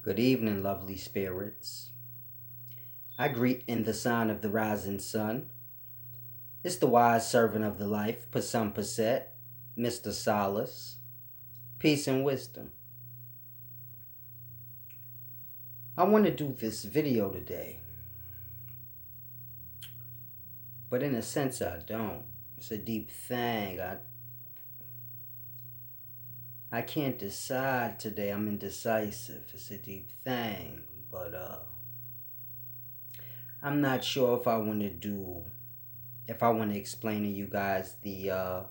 Good evening, lovely spirits. I greet in the sign of the rising sun. It's the wise servant of the life, Pasum Paset, Mr. Solace. Peace and wisdom. I want to do this video today, but in a sense I don't. It's a deep thing. I can't decide today. I'm indecisive. It's a deep thing, but I'm not sure if I want to explain to you guys the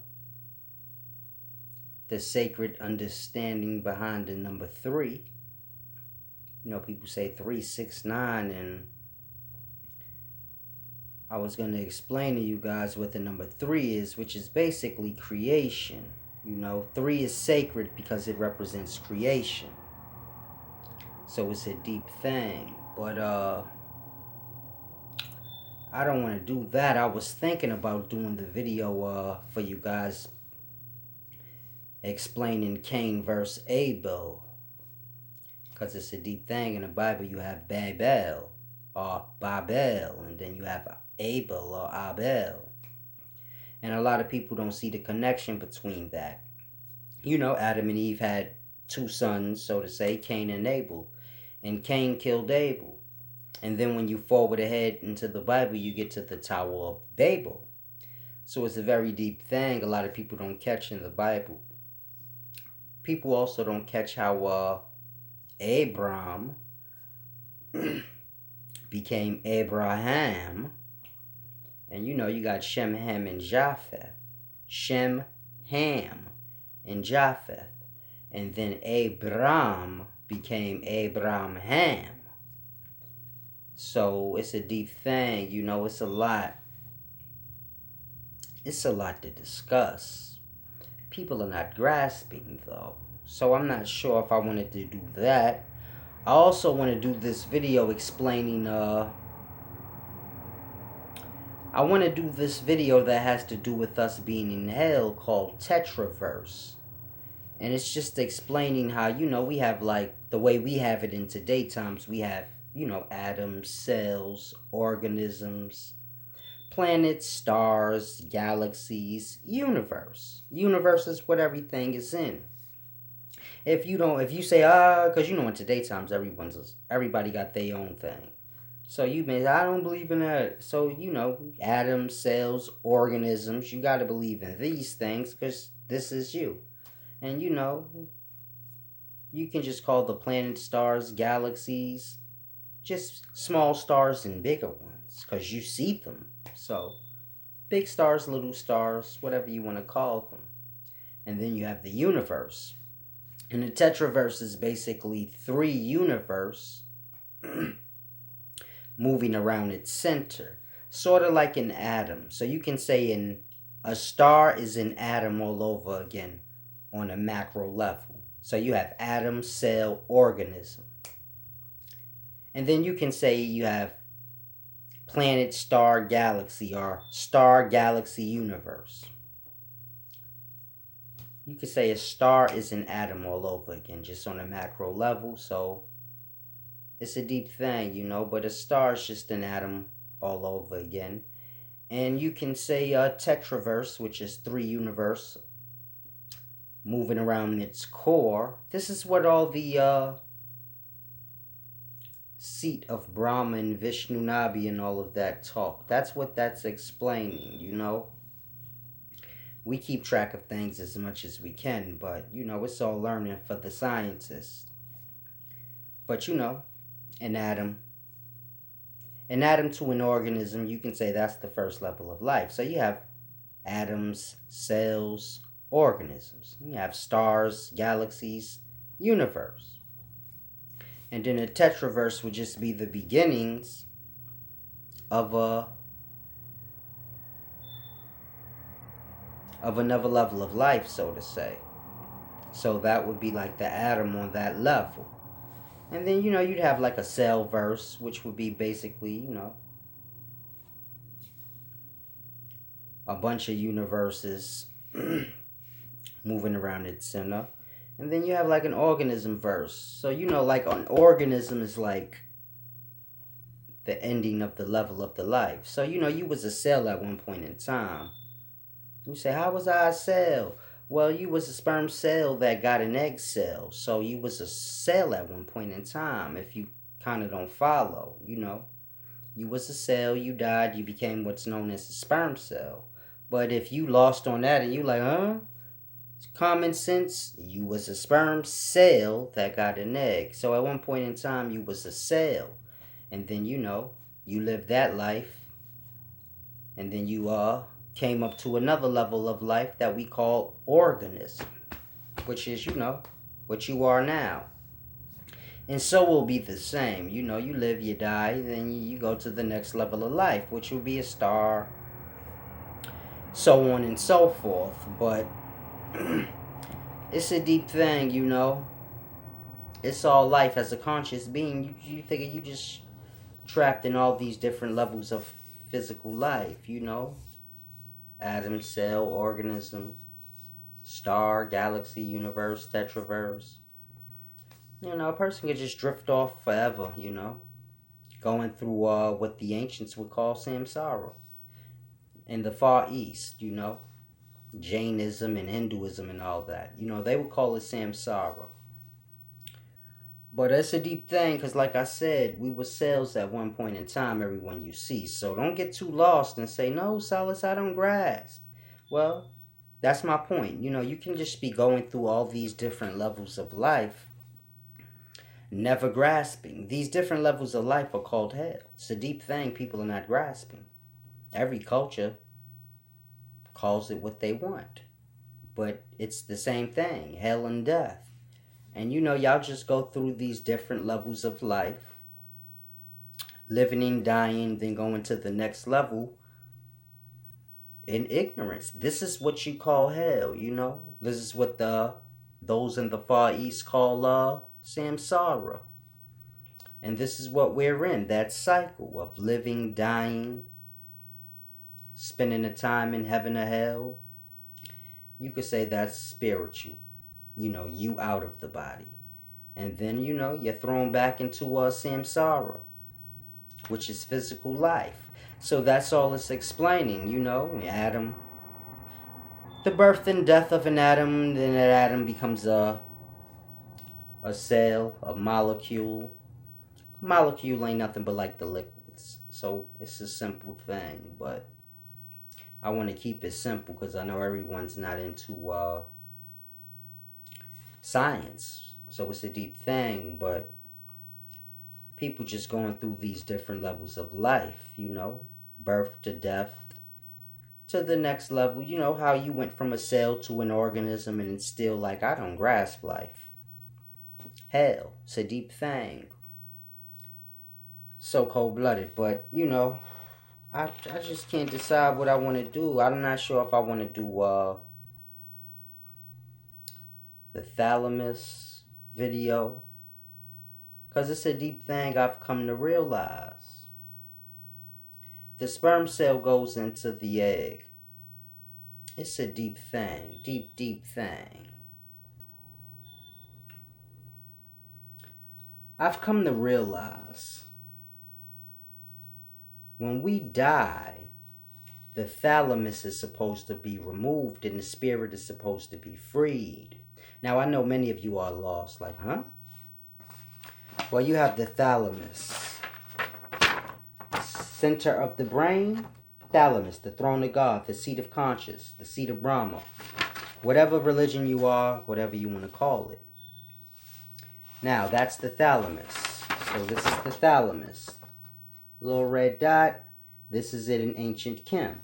sacred understanding behind the number three. You know, people say 369, and I was going to explain to you guys what the number three is, which is basically creation. You know, three is sacred because it represents creation. So it's a deep thing. But I don't want to do that. I was thinking about doing the video for you guys explaining Cain versus Abel, because it's a deep thing. In the Bible, you have Babel or Babel, and then you have Abel or Abel. And a lot of people don't see the connection between that. You know, Adam and Eve had two sons, so to say, Cain and Abel. And Cain killed Abel. And then when you forward ahead into the Bible, you get to the Tower of Babel. So it's a very deep thing a lot of people don't catch in the Bible. People also don't catch how Abram became Abraham. And you know, you got Shem, Ham, and Japheth. Shem, Ham, and Japheth. And then Abram became Abraham. So it's a deep thing, you know, it's a lot. It's a lot to discuss. People are not grasping though. So I'm not sure if I wanted to do that. I also want to do this video explaining I want to do this video that has to do with us being in hell, called Tetraverse. And it's just explaining how, you know, we have, like, the way we have it in today times, we have, you know, atoms, cells, organisms, planets, stars, galaxies, universe. Universe is what everything is in. If you say, because you know in today times everybody got their own thing. So you may, I don't believe in that. So, you know, atoms, cells, organisms, you got to believe in these things because this is you. And, you know, you can just call the planets, stars, galaxies, just small stars and bigger ones because you see them. So, big stars, little stars, whatever you want to call them. And then you have the universe. And the tetraverse is basically three universe moving around its center, sort of like an atom. So you can say a star is an atom all over again on a macro level. So you have atom, cell, organism. And then you can say you have planet, star, galaxy, or star, galaxy, universe. You could say a star is an atom all over again, just on a macro level. So it's a deep thing, you know, but a star is just an atom all over again. And you can say a tetraverse, which is three universe moving around its core. This is what all the seat of Brahma and Vishnu Nabi and all of that talk. That's what that's explaining, you know. We keep track of things as much as we can, but, you know, it's all learning for the scientists. But, you know, an atom to an organism, you can say that's the first level of life. So you have atoms, cells, organisms. You have stars, galaxies, universe. And then a tetraverse would just be the beginnings of another level of life, so to say. So that would be like the atom on that level. And then, you know, you'd have like a cell verse, which would be basically, you know, a bunch of universes moving around its center. And then you have like an organism verse. So, you know, like an organism is like the ending of the level of the life. So, you know, you was a cell at one point in time. You say, how was I a cell? Well, you was a sperm cell that got an egg cell. So you was a cell at one point in time. If you kind of don't follow, you know. You was a cell, you died, you became what's known as a sperm cell. But if you lost on that and you like, huh? It's common sense, you was a sperm cell that got an egg. So at one point in time, you was a cell. And then, you know, you lived that life. And then you came up to another level of life that we call organism, which is, you know, what you are now. And so will be the same. You know, you live, you die, then you go to the next level of life, which will be a star, so on and so forth. But it's a deep thing, you know. It's all life as a conscious being. You figure you just trapped in all these different levels of physical life, you know. Atom, cell, organism, star, galaxy, universe, tetraverse. You know, a person could just drift off forever, you know, going through what the ancients would call samsara. In the Far East, you know, Jainism and Hinduism and all that. You know, they would call it samsara. But it's a deep thing because, like I said, we were cells at one point in time, everyone you see. So don't get too lost and say, no, Silas, I don't grasp. Well, that's my point. You know, you can just be going through all these different levels of life, never grasping. These different levels of life are called hell. It's a deep thing people are not grasping. Every culture calls it what they want. But it's the same thing, hell and death. And you know, y'all just go through these different levels of life, living and dying, then going to the next level in ignorance. This is what you call hell, you know? This is what those in the Far East call samsara. And this is what we're in, that cycle of living, dying, spending the time in heaven or hell. You could say that's spiritual. You know, you out of the body. And then, you know, you're thrown back into samsara, which is physical life. So that's all it's explaining, you know, atom. The birth and death of an atom, then that atom becomes a cell, a molecule. Molecule ain't nothing but like the liquids. So it's a simple thing, but I want to keep it simple because I know everyone's not into science, so it's a deep thing. But people just going through these different levels of life, you know, birth to death to the next level. You know how you went from a cell to an organism, and it's still like, I don't grasp life. Hell, it's a deep thing. So cold-blooded. But you know, I just can't decide what I want to do. I'm not sure if I want to do the thalamus video, because it's a deep thing I've come to realize. The sperm cell goes into the egg. It's a deep thing. Deep, deep thing. I've come to realize when we die, the thalamus is supposed to be removed and the spirit is supposed to be freed. Now, I know many of you are lost, like, huh? Well, you have the thalamus. Center of the brain, thalamus, the throne of God, the seat of conscience, the seat of Brahma. Whatever religion you are, whatever you want to call it. Now, that's the thalamus. So this is the thalamus. Little red dot. This is it in ancient Kim.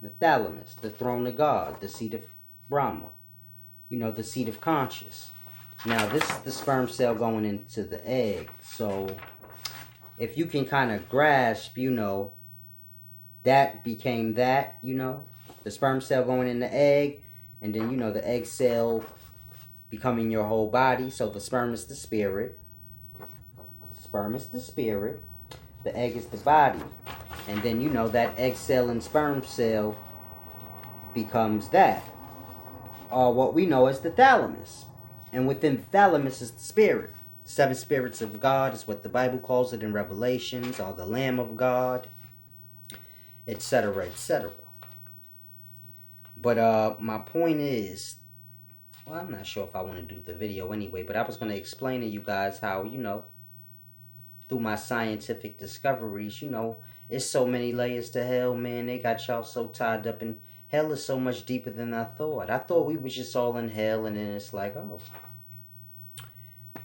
The thalamus, the throne of God, the seat of Brahma. You know, the seat of conscience. Now, this is the sperm cell going into the egg. So, if you can kind of grasp, you know, that became that, you know. The sperm cell going in the egg. And then, you know, the egg cell becoming your whole body. So, the sperm is the spirit. Sperm is the spirit. The egg is the body. And then, you know, that egg cell and sperm cell becomes that. Or what we know as the thalamus. And within the thalamus is the spirit. Seven spirits of God is what the Bible calls it in Revelations, or the Lamb of God, etc., etc. But my point is, well, I'm not sure if I want to do the video anyway, but I was going to explain to you guys how, through my scientific discoveries, it's so many layers to hell, man. They got y'all so tied up in hell is so much deeper than I thought. I thought we was just all in hell, and then it's like, oh,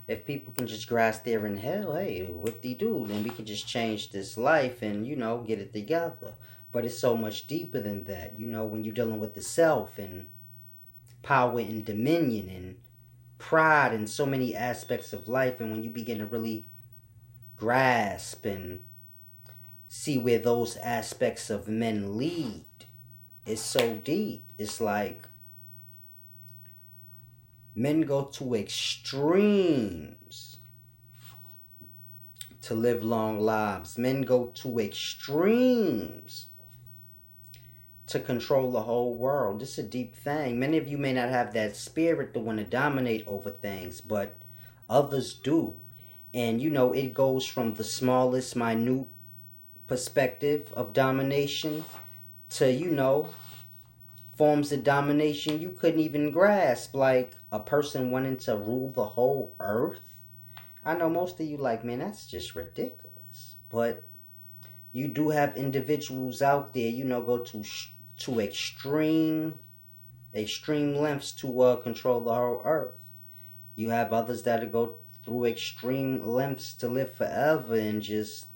if people can just grasp they're in hell, hey, whoop-de-doo, then we can just change this life and, get it together. But it's so much deeper than that, when you're dealing with the self and power and dominion and pride and so many aspects of life, and when you begin to really grasp and see where those aspects of men lead, it's so deep. It's like men go to extremes to live long lives. Men go to extremes to control the whole world. This is a deep thing. Many of you may not have that spirit to want to dominate over things, but others do. And it goes from the smallest, minute perspective of domination to, forms of domination you couldn't even grasp, like a person wanting to rule the whole earth. I know most of you like, man, that's just ridiculous. But you do have individuals out there, go to extreme lengths to control the whole earth. You have others that go through extreme lengths to live forever, and just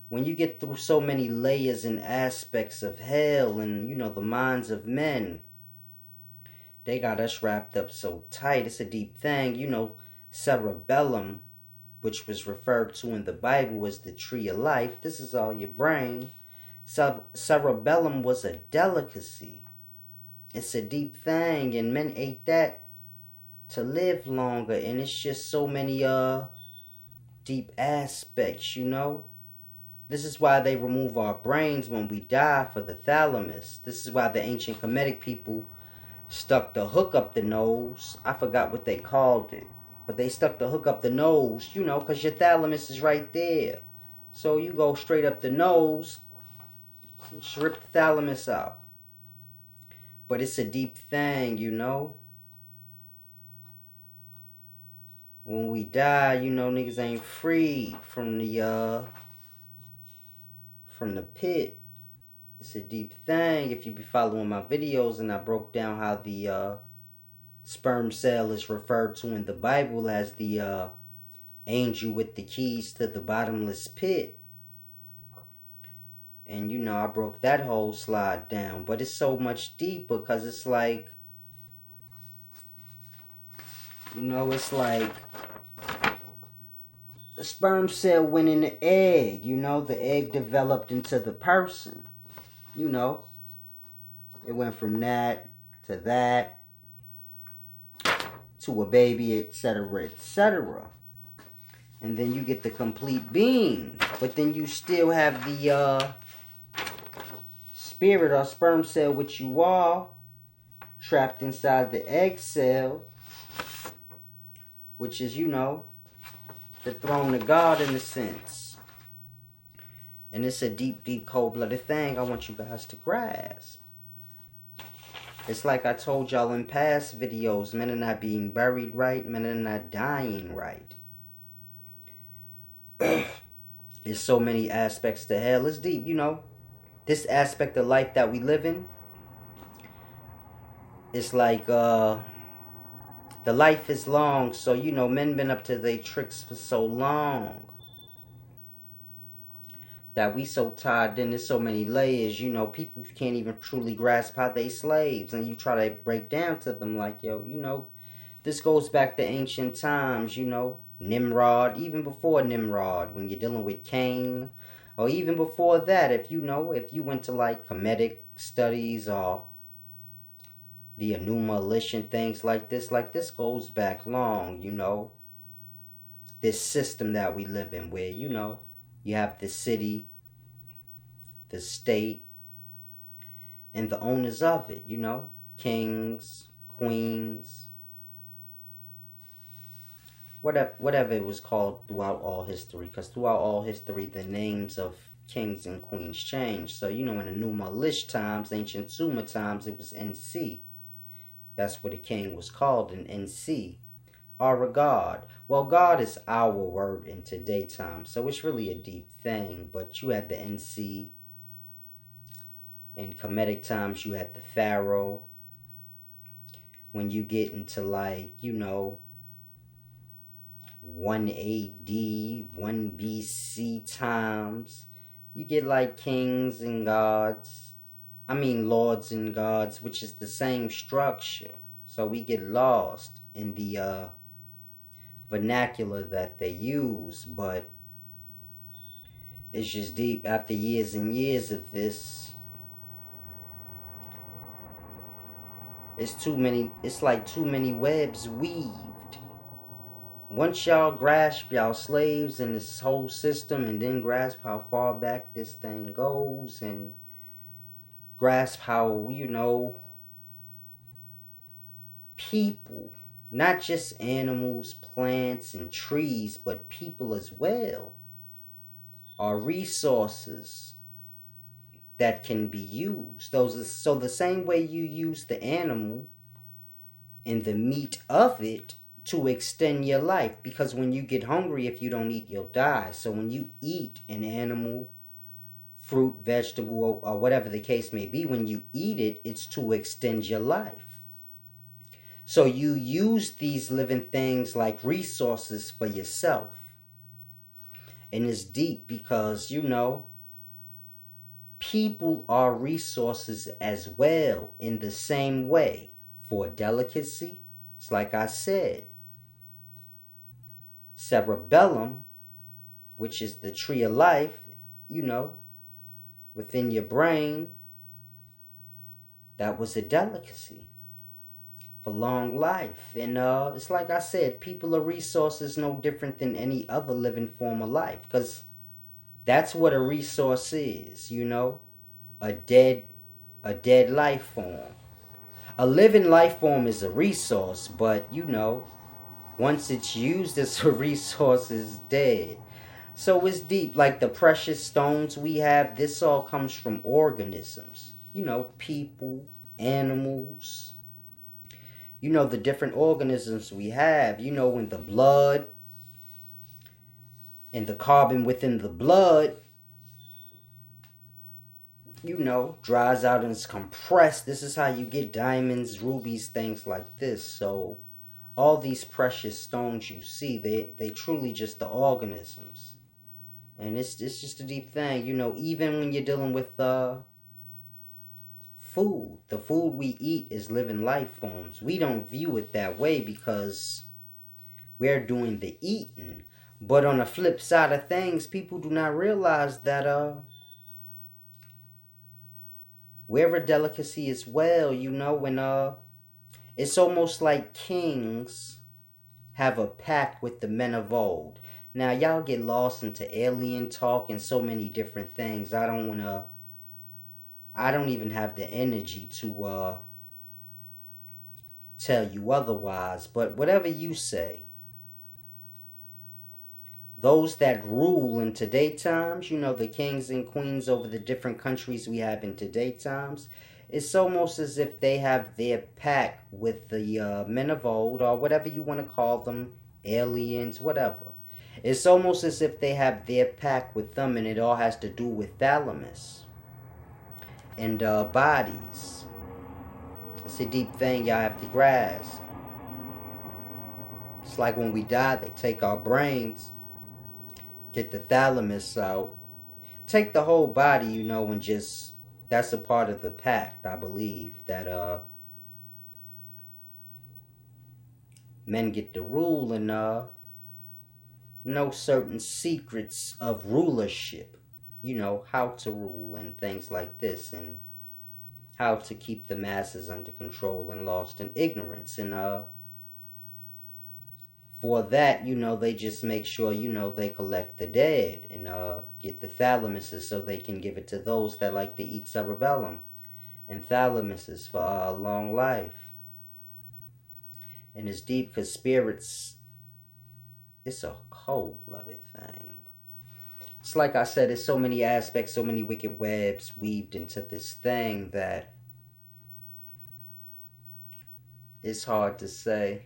when you get through so many layers and aspects of hell and, the minds of men, they got us wrapped up so tight. It's a deep thing. Cerebellum, which was referred to in the Bible as the tree of life. This is all your brain. Cerebellum was a delicacy. It's a deep thing, and men ate that to live longer, and it's just so many deep aspects, This is why they remove our brains when we die for the thalamus. This is why the ancient Kemetic people stuck the hook up the nose. I forgot what they called it. But they stuck the hook up the nose, because your thalamus is right there. So you go straight up the nose, rip the thalamus out. But it's a deep thing, When we die, niggas ain't free from the pit. It's a deep thing. If you be following my videos, and I broke down how the sperm cell is referred to in the Bible as the angel with the keys to the bottomless pit. And I broke that whole slide down. But it's so much deeper, because it's like, it's like the sperm cell went in the egg, the egg developed into the person, it went from that to to a baby, etc., etc. And then you get the complete being, but then you still have the spirit or sperm cell, which you are, trapped inside the egg cell, which is, the throne of God in a sense. And it's a deep, deep, cold-blooded thing I want you guys to grasp. It's like I told y'all in past videos, men are not being buried right, men are not dying right. There's so many aspects to hell. It's deep, This aspect of life that we live in, it's like, the life is long, so, men been up to their tricks for so long that we so tied in. There's so many layers, people can't even truly grasp how they slaves, and you try to break down to them like, yo, this goes back to ancient times, Nimrod, even before Nimrod, when you're dealing with Cain, or even before that, if you went to like Kemetic studies or the Enuma and things like this goes back long, this system that we live in, where, you have the city, the state, and the owners of it, kings, queens, whatever it was called throughout all history, because throughout all history the names of kings and queens changed. So in the Numalish times, ancient Sumer times, it was NC. That's what a king was called, an NC. Or a god. Well, God is our word in today time, so it's really a deep thing. But you had the NC. In Kemetic times, you had the Pharaoh. When you get into 1 AD, 1 BC times, you get like kings and gods. Lords and gods, which is the same structure. So we get lost in the vernacular that they use, but it's just deep. After years and years of this, it's like too many webs weaved. Once y'all grasp y'all slaves in this whole system, and then grasp how far back this thing goes, and grasp how, people, not just animals, plants, and trees, but people as well, are resources that can be used. So the same way you use the animal and the meat of it to extend your life, because when you get hungry, if you don't eat, you'll die. So when you eat an animal, fruit, vegetable, or whatever the case may be, when you eat it, it's to extend your life. So you use these living things like resources for yourself. And it's deep because, people are resources as well in the same way. For delicacy, it's like I said, cerebellum, which is the tree of life, within your brain, that was a delicacy for long life. And it's like I said, people are resources no different than any other living form of life, because that's what a resource is, a dead life form. A living life form is a resource, but once it's used as a resource, it's dead. So it's deep. Like the precious stones we have, this all comes from organisms. People, animals. The different organisms we have. When the blood and the carbon within the blood, dries out and is compressed. This is how you get diamonds, rubies, things like this. So all these precious stones you see, they truly just the organisms. And it's just a deep thing. Even when you're dealing with food, the food we eat is living life forms. We don't view it that way because we're doing the eating. But on the flip side of things, people do not realize that we're a delicacy as well, when it's almost like kings have a pact with the men of old. Now y'all get lost into alien talk and so many different things. I don't even have the energy to tell you otherwise, but whatever you say, those that rule in today times, the kings and queens over the different countries we have in today times, it's almost as if they have their pact with the men of old, or whatever you want to call them, aliens, whatever. It's almost as if they have their pact with them, and it all has to do with thalamus and bodies. It's a deep thing y'all have to grasp. It's like when we die, they take our brains, get the thalamus out, take the whole body, and just, that's a part of the pact, I believe, that men get to rule and know certain secrets of rulership, how to rule and things like this, and how to keep the masses under control and lost in ignorance. And for that, they just make sure, they collect the dead and get the thalamuses so they can give it to those that like to eat cerebellum and thalamuses for a long life. And it's deep because spirits it's a cold-blooded thing. It's like I said, there's so many aspects, so many wicked webs weaved into this thing that it's hard to say.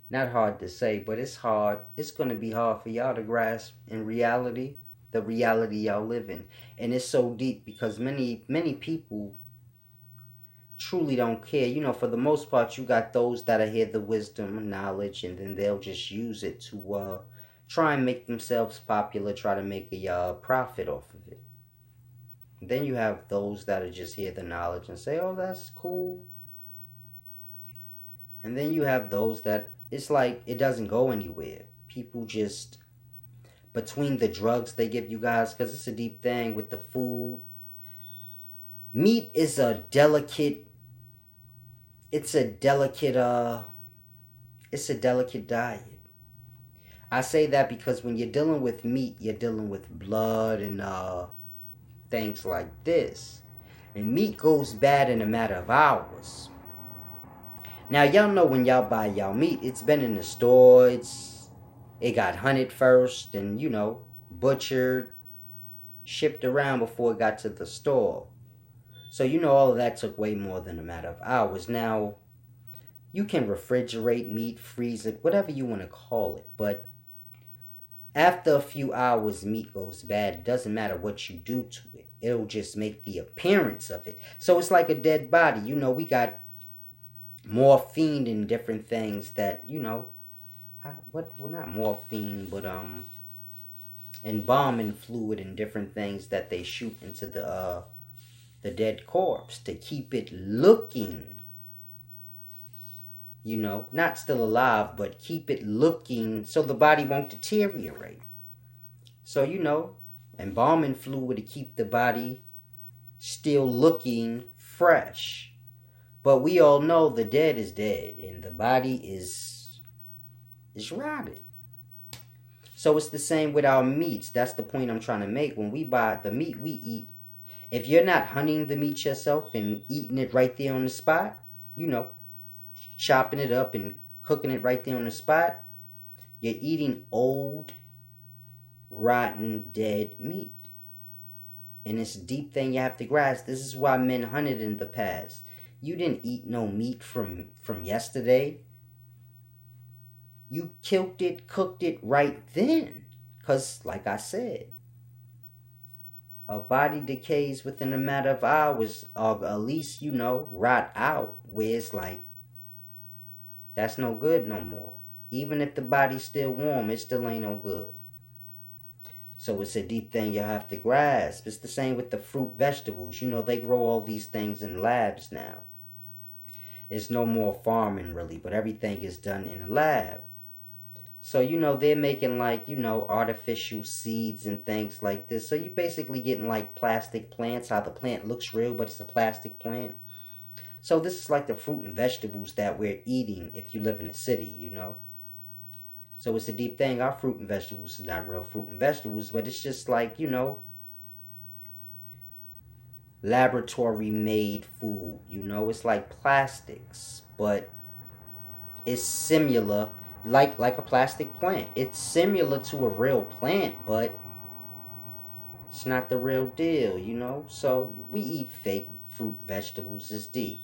Not hard to say, but it's hard. It's going to be hard for y'all to grasp in reality, the reality y'all live in. And it's so deep because many people truly don't care. For the most part, you got those that hear the wisdom and knowledge, and then they'll just use it to try and make themselves popular, try to make a profit off of it. Then you have those that are just hear the knowledge and say, oh, that's cool. And then you have those that it's like it doesn't go anywhere. People just, between the drugs they give you guys, because it's a deep thing with the food. Meat is a delicate, it's a delicate, it's a delicate diet. I say that because when you're dealing with meat, you're dealing with blood and things like this. And meat goes bad in a matter of hours. Now, y'all know when y'all buy y'all meat, it's been in the store, it got hunted first and, butchered, shipped around before it got to the store. So, all of that took way more than a matter of hours. Now, you can refrigerate meat, freeze it, whatever you want to call it, but after a few hours, meat goes bad. It doesn't matter what you do to it. It'll just make the appearance of it. So it's like a dead body. We got morphine and different things that, not morphine, but embalming fluid and different things that they shoot into the dead corpse to keep it looking, not still alive, but keep it looking so the body won't deteriorate. So, embalming fluid to keep the body still looking fresh. But we all know the dead is dead and the body is rotted. So it's the same with our meats. That's the point I'm trying to make. When we buy the meat we eat, if you're not hunting the meat yourself and eating it right there on the spot, chopping it up and cooking it right there on the spot, you're eating old, rotten, dead meat. And it's a deep thing you have to grasp. This is why men hunted in the past. You didn't eat no meat from yesterday. You killed it, cooked it right then. Because, like I said, a body decays within a matter of hours, or at least, rot out, where it's like, that's no good no more. Even if the body's still warm, it still ain't no good. So it's a deep thing you have to grasp. It's the same with the fruit, vegetables. They grow all these things in labs now. It's no more farming really, but everything is done in a lab. So, they're making artificial seeds and things like this. So you're basically getting like plastic plants, how the plant looks real, but it's a plastic plant. So this is like the fruit and vegetables that we're eating if you live in the city, So it's a deep thing. Our fruit and vegetables is not real fruit and vegetables, but it's just like, laboratory made food, It's like plastics, but it's similar, like a plastic plant. It's similar to a real plant, but it's not the real deal, So we eat fake fruit, vegetables. It's deep.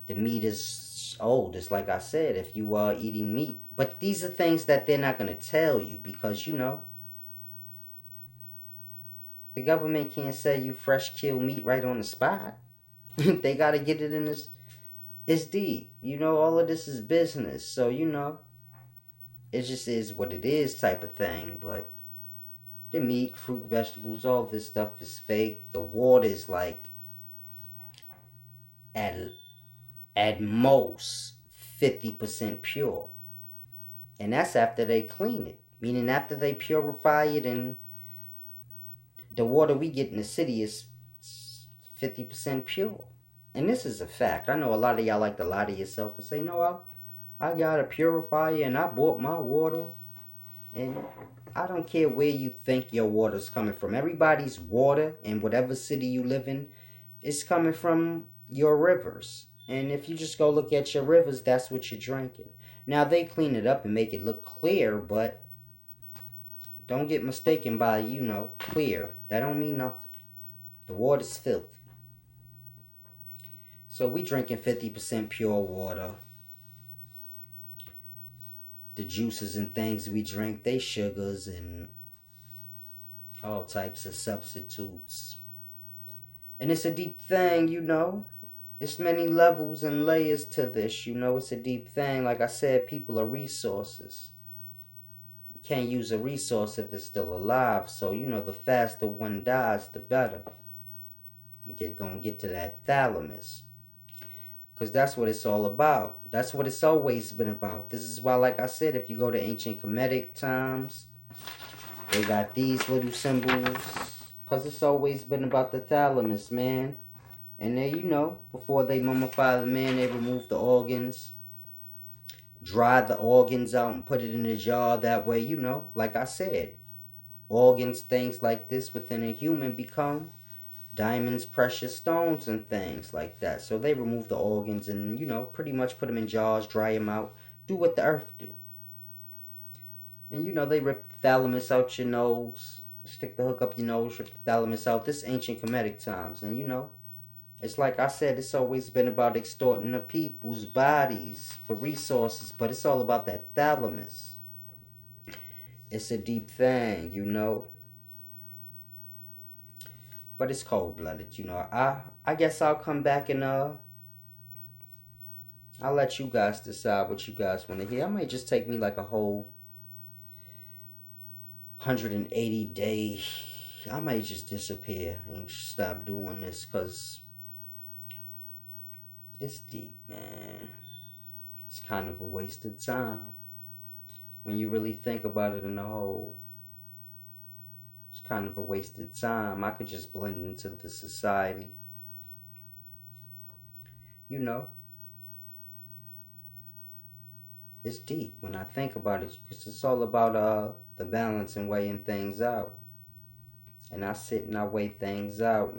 The meat is old. It's like I said, if you are eating meat. But these are things that they're not going to tell you because, the government can't sell you fresh killed meat right on the spot. They got to get it in this. It's deep. All of this is business. So, it just is what it is type of thing. But the meat, fruit, vegetables, all this stuff is fake. The water is like at most 50% pure. And that's after they clean it. Meaning after they purify it, and the water we get in the city is 50% pure. And this is a fact. I know a lot of y'all like to lie to yourself and say, no, I got a purifier and I bought my water. And I don't care where you think your water's coming from. Everybody's water in whatever city you live in is coming from your rivers. And if you just go look at your rivers, that's what you're drinking. Now they clean it up and make it look clear, but don't get mistaken by, clear. That don't mean nothing. The water's filthy. So we drinking 50% pure water. The juices and things we drink, they sugars and all types of substitutes. And it's a deep thing, It's many levels and layers to this, It's a deep thing. Like I said, people are resources. You can't use a resource if it's still alive. So, the faster one dies, the better. Gonna get to that thalamus. Because that's what it's all about. That's what it's always been about. This is why, like I said, if you go to ancient Kemetic times, they got these little symbols. Because it's always been about the thalamus, man. And they, before they mummify the man, they remove the organs, dry the organs out and put it in a jar. That way, like I said, organs, things like this within a human become diamonds, precious stones, and things like that. So they remove the organs and, pretty much put them in jars, dry them out, do what the earth do. And, they rip the thalamus out your nose, stick the hook up your nose, rip the thalamus out. This ancient Kemetic times. And, it's like I said, it's always been about extorting the people's bodies for resources, but it's all about that thalamus. It's a deep thing, But it's cold-blooded, I guess I'll come back and I'll let you guys decide what you guys want to hear. I might just take me like a whole 180-day. I might just disappear and stop doing this because it's deep, man. It's kind of a waste of time when you really think about it in the whole. It's kind of a wasted time. I could just blend into the society. It's deep when I think about it because it's all about the balance and weighing things out. And I sit and I weigh things out,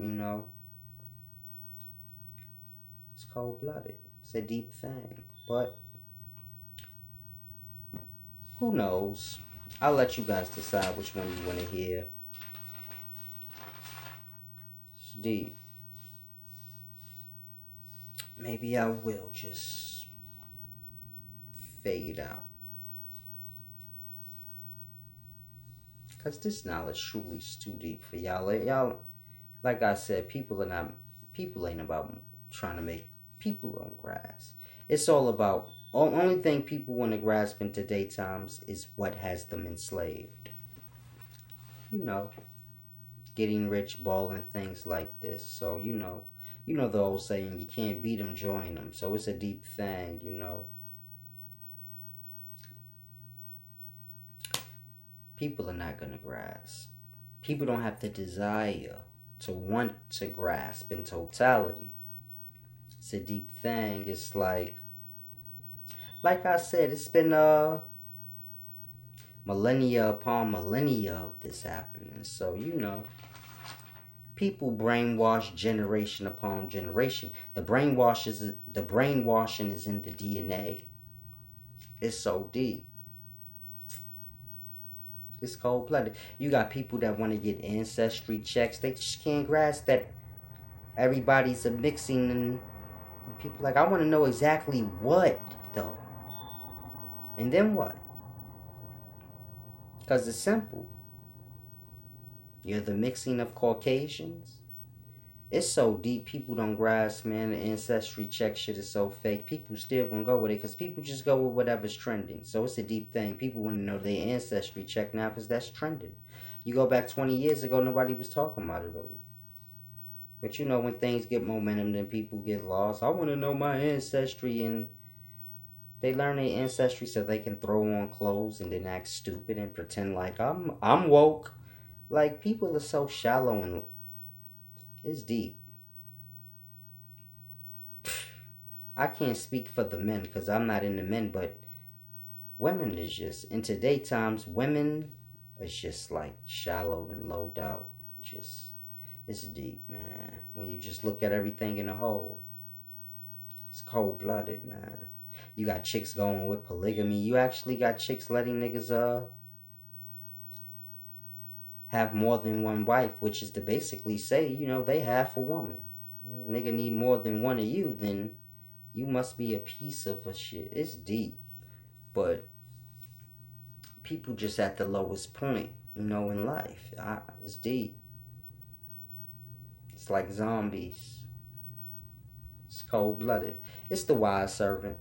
It's cold-blooded. It's a deep thing. But who knows? I'll let you guys decide which one you want to hear. It's deep. Maybe I will just fade out. Because this knowledge truly is too deep for y'all. Y'all, like I said, people ain't about trying to make people on grass. It's all about, only thing people want to grasp in today's times is what has them enslaved. Getting rich, balling, things like this. So, the old saying, you can't beat them, join them. So it's a deep thing, People are not going to grasp. People don't have the desire to want to grasp in totality. It's a deep thing. It's like I said, it's been millennia upon millennia of this happening. So, people brainwash generation upon generation. The brainwashing is in the DNA. It's so deep. It's cold-blooded. You got people that want to get ancestry checks. They just can't grasp that everybody's a mixing and people like, I want to know exactly what, though. And then what? Because it's simple. You're the mixing of Caucasians. It's so deep, people don't grasp, man. The ancestry check shit is so fake. People still gonna go with it because people just go with whatever's trending. So it's a deep thing. People want to know their ancestry check now because that's trending. You go back 20 years ago, nobody was talking about it really. But when things get momentum, then people get lost. I want to know my ancestry, and they learn their ancestry so they can throw on clothes and then act stupid and pretend like I'm woke. Like, people are so shallow and it's deep. I can't speak for the men because I'm not into men, but women is just, in today's times, women is just like shallow and low out. It's deep, man. When you just look at everything in a whole, it's cold-blooded, man. You got chicks going with polygamy. You actually got chicks letting niggas have more than one wife, which is to basically say, they half a woman. Nigga need more than one of you, then you must be a piece of a shit. It's deep, but people just at the lowest point, in life. It's deep. It's like zombies. It's cold blooded. It's the wise servant.